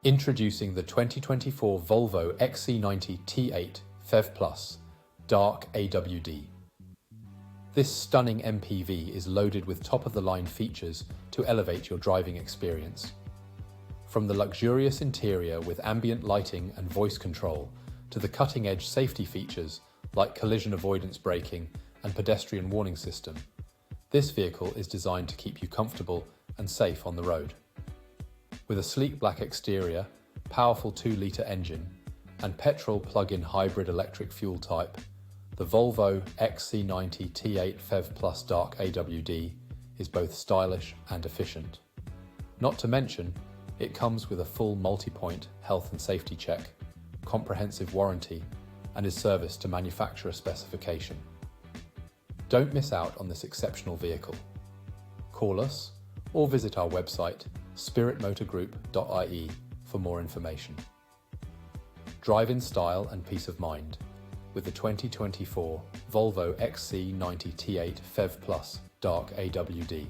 Introducing the 2024 Volvo XC90 T8 Phev Plus Dark AWD. This stunning MPV is loaded with top-of-the-line features to elevate your driving experience. From the luxurious interior with ambient lighting and voice control to the cutting-edge safety features like collision avoidance braking and pedestrian warning system, this vehicle is designed to keep you comfortable and safe on the road. With a sleek black exterior, powerful 2-litre engine, and petrol plug-in hybrid electric fuel type, the Volvo XC90 T8 Phev Plus Dark AWD is both stylish and efficient. Not to mention, it comes with a full multi-point health and safety check, comprehensive warranty, and is serviced to manufacturer specification. Don't miss out on this exceptional vehicle. Call us or visit our website spiritmotorgroup.ie for more information. Drive in style and peace of mind with the 2024 Volvo XC90 T8 Phev Plus Dark AWD.